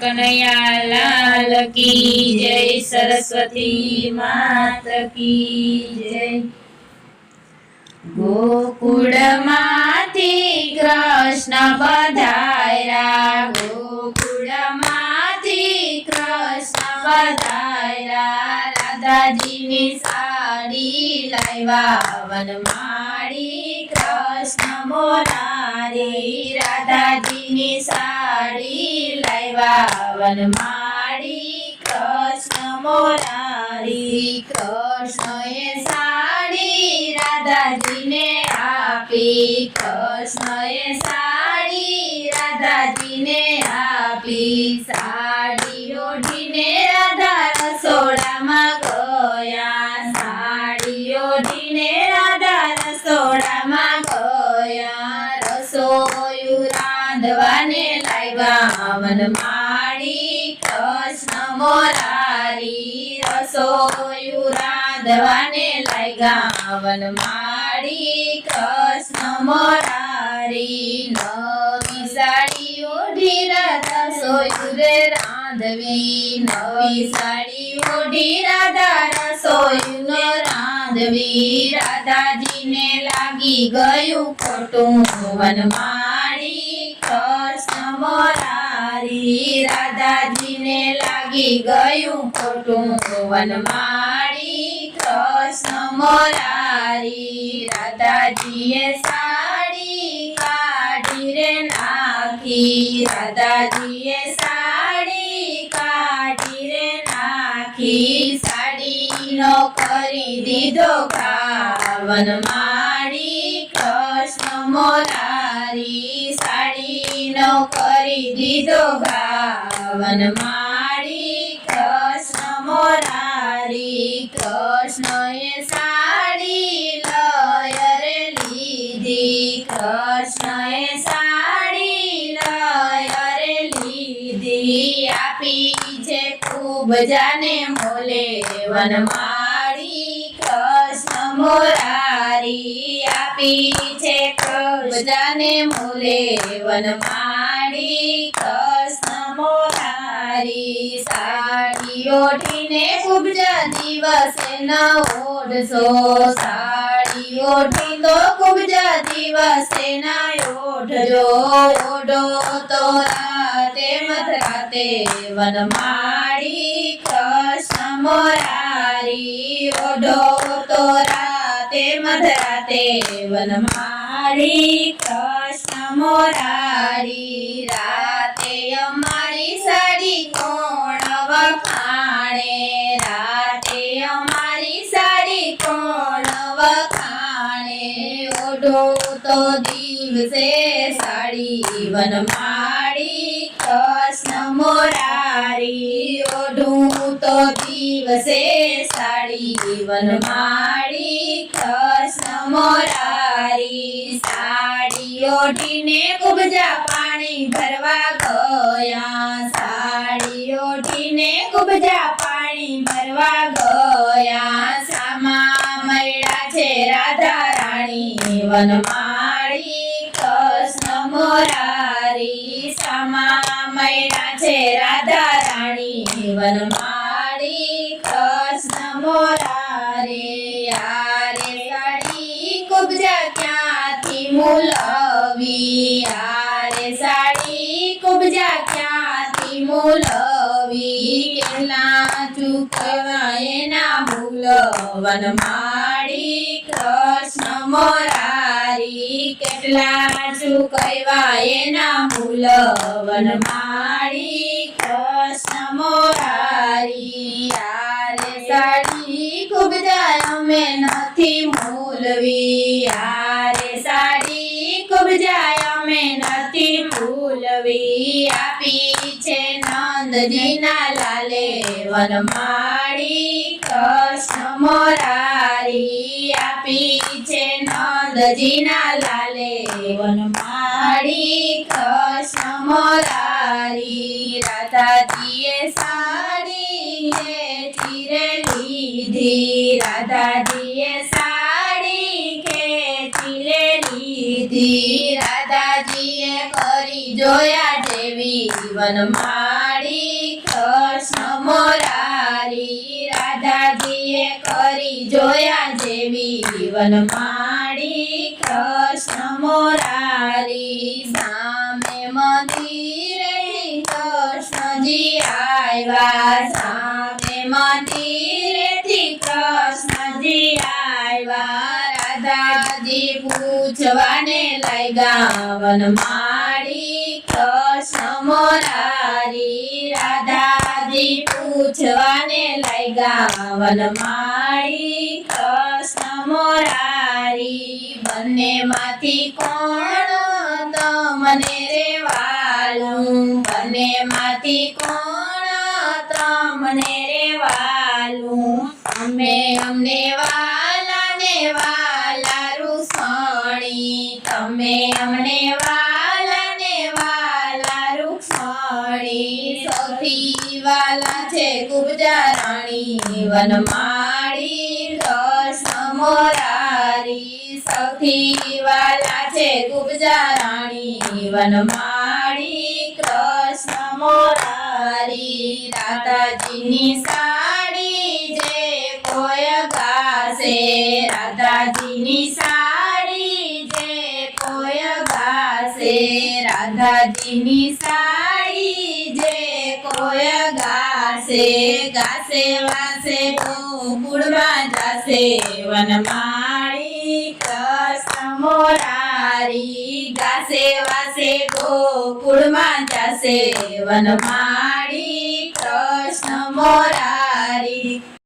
कन्हैया लाल की जय। सरस्वती मात की जय। गोकुळमाथी कृष्ण पधार्या, गोकुळमाथी कृष्ण पधार्या। राधाजीनी साडी लाव्या वनमाळी कृष्ण मोरारी। राधाजीनी साडी लाव्या वनमाळी कृष्ण मोरारी। कृष्णए साडी राधाजीने आपी, कृष्णए साडी राधाजीने आपी। साडी ओढीने राधा रसोडाમાં ગયા, સાડી ઓઢીને રાધા રસોડામાં ગયા। રસોયું રાંધવાને લાવ્યા વનમાળી કૃષ્ણ મોરારી। રસોયું રાંધવાને લાગ્યા વનમાળી કૃષ્ણ મોરારી। નવી સાડી ઓઢી રાધા રસોયું રે રાંધવી, નવી સાડી ઓઢી રાધા રસોયું રાંધવી। રાધાજીને લાગી ગયું ખોટું વનમાળી કૃષ્ણ મોરારી। રાધાજીને લાગી ગયું ખોટું વનમાળી કૃષ્ણ મોરારી। રાધાજીએ સાડી કાઢી રે નાખી, રાધાજીએ સાડી કાઢી રે નાખી। સાડીનો કરી દીધો ઘા વનમાળી કૃષ્ણ મોરારી। સાડીનો કરી દીધો ઘા વનમાળી કૃષ્ણ મોરારી। કૃષ્ણએ સાડી લય રે લીધી, કૃષ્ણએ સાડી લય રે લીધી। આપી છે ખૂબ જાને મોલે વનમાળી કૃષ્ણ મોરારી। આપી છે ખૂબ જાને મોલે વનમાળી કૃષ્ણ મોરારી। સાડી ઓઢીને કુબજા દિવસે ન ઓઢશો, સાડી ઓઢી તો કુબજા દિવસે ન ઓઢજો। ઓઢો તો રાતે મધરાતે વનમાળી કૃષ્ણ મોરારી। ઓઢો તો રાતે મધરાતે વનમાળી કૃષ્ણ મોરારી। રાતે અમારી સાડી કોણ વખાણે, રાતે અમારી સાડી કોણ વખાણે। ઓઢો તો દિવસે સાડી વનમાળી કૃષ્ણ મોરારી। ઓઢું તો દિવસે સાડી વનમાળી કૃષ્ણ મોરારી। સાડી ઓઢીને કુબજા પાણી ભરવા ગયા, સાડી ઓઢીને કુબજા પાણી ભરવા ગયા। સામા મળ્યા છે રાધા રાણી વનમાળી કૃષ્ણ મોરારી। સામા મળ્યા છે રાધા રાણી વનમાળી કૃષ્ણ મોરારી। યારે સાડી કુબજા ક્યાંથી મૂલવી, યારે સાડી કુબજા ક્યાંથી મૂલવી। કેટલા ચૂકવા એના મૂલ વનમાળી કૃષ્ણ મોરારી। કેટલા ચૂકવા એના મૂલ વનમાળી કૃષ્ણ મોરારી। યારે સાડી કુબજા અમે નથી મૂલવી, યારે સાડી કુબજા અમે નથી મૂલવી। આપી છે નંદજીના લાલે વનમાળી કૃષ્ણ મોરારી। આપી છે નંદજીના લાલે વનમાળી કૃષ્ણ મોરારી। રાધાજીએ સાડી ચીરે લીધી, રાધાજીએ સાડી ખેંચી લીધી। રાધાજીએ કરી જોયા જેવી વનમાળી માડી કૃષ્ણ મોરારી રાધાજીએ કરી જોયા જેવી વનમાળી કૃષ્ણ મોરારી સામે મંદિરે કૃષ્ણજી આવ્યા સામે મંદિરેથી કૃષ્ણજી આવ્યા રાધાજી પૂછવાને લાગ્યા વનમાળી કૃષ્ણ મોરારી રાધાજી પૂછવાને લાગ્યા વનમાળી કૃષ્ણ મોરારી બંનેમાંથી કોણ તમને રે વાલું બંનેમાંથી કોણ તમને રે વાલું અમને વાલાને વાલા રૂસણી તમે અમને વાલાને વાલા રૂસણી સૌથી વાલા છે કુબજા રાણી વનમાળી કૃષ્ણ મોરારી સૌથી વાલા છે કુબજા રાણી વનમાળી કૃષ્ણ મોરારી રાધાજીની સાડી જે કોઈ ગાશે રાધાજીની સાડી જે કોઈ ગાશે રાધાજીની સાડી જે કોઈ ગાશે ગાશે વાસે ગોકુળમાં જાશે વનમાળી કૃષ્ણ મોરારી ગાશે વાસે ગોકુળમાં જાશે વનમાળી કૃષ્ણ મોરારી